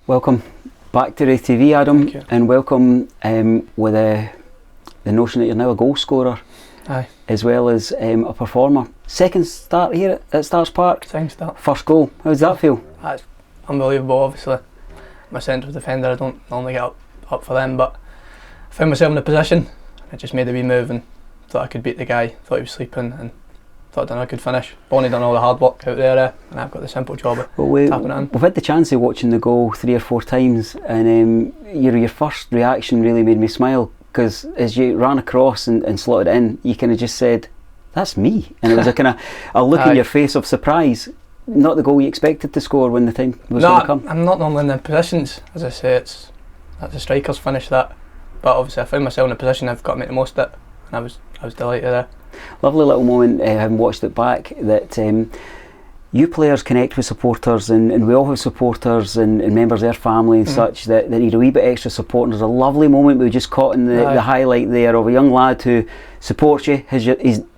Welcome back to RaithTV, Adam, and welcome with the notion that you're now a goal scorer. Aye. As well as a performer. Second start here at Stars Park. Second start. First goal. How does that feel? That's unbelievable. Obviously, I'm a central defender. I don't normally get up for them, but I found myself in a position. I just made a wee move and thought I could beat the guy. Thought he was sleeping and thought I could finish. Bonnie done all the hard work out there, and I've got the simple job of tapping it in. We've had the chance of watching the goal 3 or 4 times, and your first reaction really made me smile, because as you ran across and slotted it in, you kind of just said, "That's me," and it was a kind of a look in your face of surprise. Not the goal you expected to score when the time was going to come. I'm not normally in the positions. As I say, that's the striker's finish that. But obviously, I found myself in a position I've got to make the most of it, and I was delighted there. Lovely little moment, having watched it back, that you players connect with supporters, and we all have supporters and members of their family and such that need a wee bit extra support. And there's a lovely moment we just caught in the highlight there of a young lad who supports you.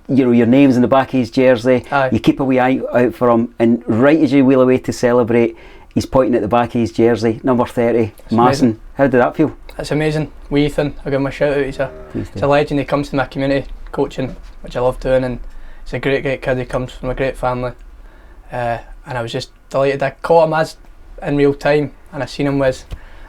Your name's in the back of his jersey. Aye. You keep a wee eye out for him, and right as you wheel away to celebrate, he's pointing at the back of his jersey, number 30, Masson. Amazing. How did that feel? It's amazing. Wee Ethan, I'll give him a shout out. He's a legend. He comes to my community coaching, which I love doing, and he's a great kid. He comes from a great family, and I was just delighted. I caught him as in real time, and I seen him with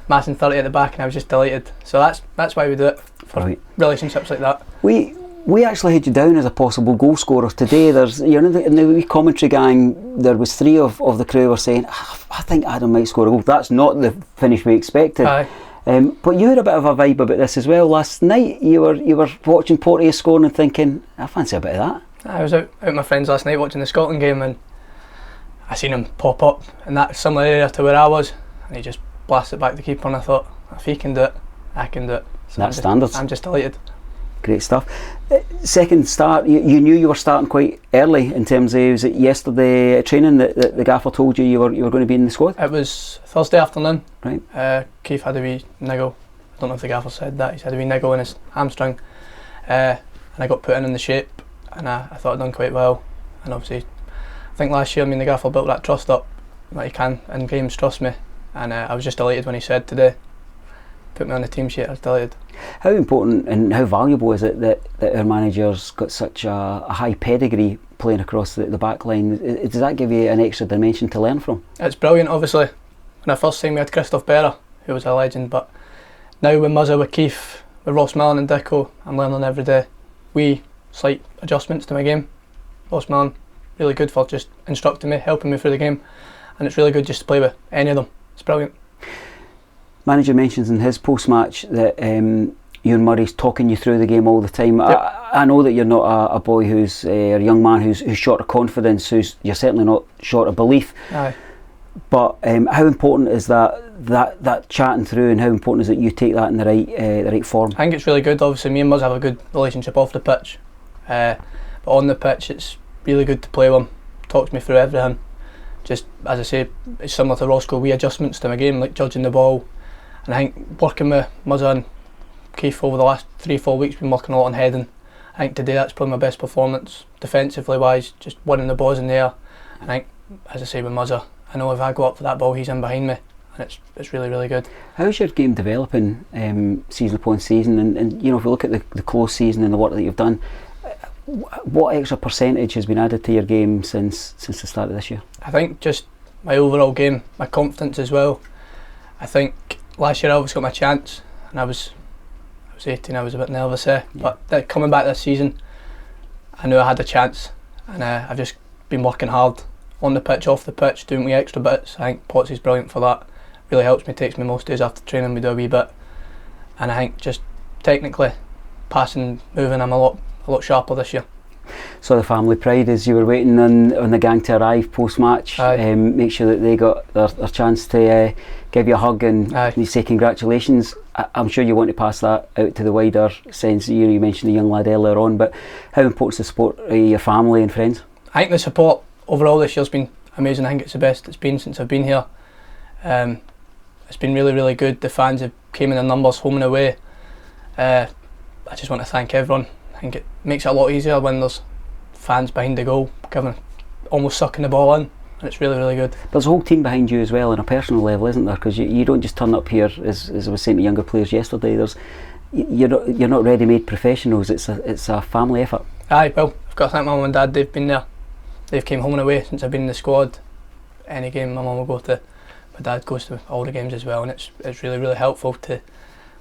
Masson 30 at the back, and I was just delighted. So that's why we do it, for relationships like that. We actually had you down as a possible goal scorer today. You're in the wee commentary gang. There was 3 of the crew were saying, "I think Adam might score a goal." That's not the finish we expected. Aye. But you had a bit of a vibe about this as well. Last night you were watching Porteous scoring and thinking, "I fancy a bit of that." I was out with my friends last night watching the Scotland game, and I seen him pop up in that similar area to where I was, and he just blasted it back to the keeper, and I thought, if he can do it, I can do it. So That's standards. I'm just delighted. Great stuff. Second start, you knew you were starting quite early in terms of, was it yesterday training that the gaffer told you were going to be in the squad? It was Thursday afternoon. Right. Keith had a wee niggle. I don't know if the gaffer said that. He's had a wee niggle in his hamstring, and I got put in the shape, and I thought I'd done quite well. And obviously, I think last year me and the gaffer built that trust up that he can in games trust me, and I was just delighted when he said today, put me on the team sheet. I was delighted. How important and how valuable is it that our manager's got such a high pedigree playing across the back line? Does that give you an extra dimension to learn from? It's brilliant. Obviously, when I first seen we had Christoph Berra, who was a legend, but now with Muzza, with Keith, with Ross Millen and Dicko, I'm learning every day. Slight adjustments to my game. Ross Millen, really good for just instructing me, helping me through the game, and it's really good just to play with any of them. It's brilliant. Manager mentions in his post-match that Ewan Murray's talking you through the game all the time. Yep. I know that you're not a boy who's a young man who's short of confidence, you're certainly not short of belief. Aye. But how important is that chatting through, and how important is it you take that in the right form? I think it's really good. Obviously, me and Muzz have a good relationship off the pitch, but on the pitch, it's really good to play with him. Talks me through everything. Just as I say, it's similar to Roscoe. Wee adjustments to my game, like judging the ball. And I think working with Muzza and Keith over the last 3-4 weeks, been working a lot on heading. I think today that's probably my best performance, defensively wise, just winning the balls in the air. And I think, as I say with Muzza, I know if I go up for that ball, he's in behind me, and it's really, really good. How's your game developing season upon season? And if you look at the close season and the work that you've done, what extra percentage has been added to your game since the start of this year? I think just my overall game, my confidence as well. I think last year I always got my chance, and I was 18, I was a bit nervous but coming back this season, I knew I had a chance, and I've just been working hard on the pitch, off the pitch, doing wee extra bits. I think Potsy's brilliant for that. Really helps me, takes me most days after training, we do a wee bit, and I think just technically, passing, moving, I'm a lot sharper this year. So the family pride as you were waiting on the gang to arrive post-match, make sure that they got their chance to give you a hug and say congratulations. I'm sure you want to pass that out to the wider sense. You mentioned the young lad earlier on, but how important is the support of your family and friends? I think the support overall this year's been amazing. I think it's the best it's been since I've been here. It's been really, really good. The fans have came in numbers home and away. I just want to thank everyone. I think it makes it a lot easier when there's fans behind the goal, almost sucking the ball in. and it's really, really good. There's a whole team behind you as well on a personal level, isn't there? Because you don't just turn up here, as I was saying to younger players yesterday, you're not ready-made professionals. It's a family effort. Aye, well, I've got to thank my mum and dad. They've been there. They've came home and away since I've been in the squad. Any game my mum will go to, my dad goes to all the games as well, and it's really, really helpful to,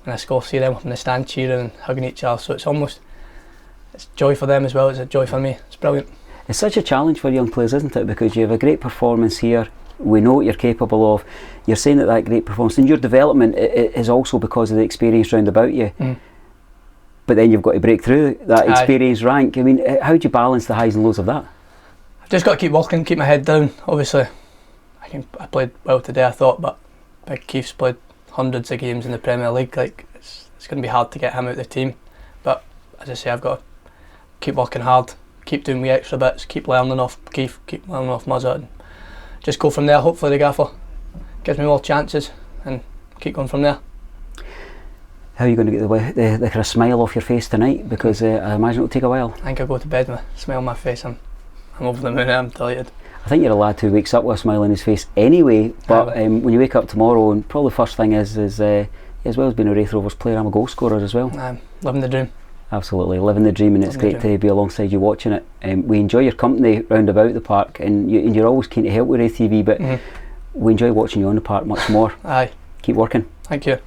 when I score, see them up in the stand cheering and hugging each other. So it's joy for them as well. It's a joy for me. It's brilliant. It's such a challenge for young players, isn't it? Because you have a great performance here. We know what you're capable of. You're saying that great performance, and your development is also because of the experience round about you. But then you've got to break through that experience rank. I mean, how do you balance the highs and lows of that? I've just got to keep working, keep my head down. Obviously, I played well today, I thought, but Big Keith's played hundreds of games in the Premier League. Like, it's going to be hard to get him out of the team. But as I say, I've got to keep working hard, keep doing wee extra bits, keep learning off Keith, keep learning off Muzza, and just go from there. Hopefully the gaffer gives me more chances and keep going from there. How are you going to get the kind of smile off your face tonight? Because I imagine it'll take a while. I think I'll go to bed with a smile on my face. I'm over the moon. I'm delighted. I think you're a lad who wakes up with a smile on his face anyway, but when you wake up tomorrow, and probably the first thing is as well as being a Raith Rovers player, I'm a goal scorer as well. I'm living the dream. Absolutely, living the dream, and it's great to be alongside you watching it. We enjoy your company round about the park, and you're always keen to help with RaithTV, but we enjoy watching you on the park much more. Aye. Keep working. Thank you.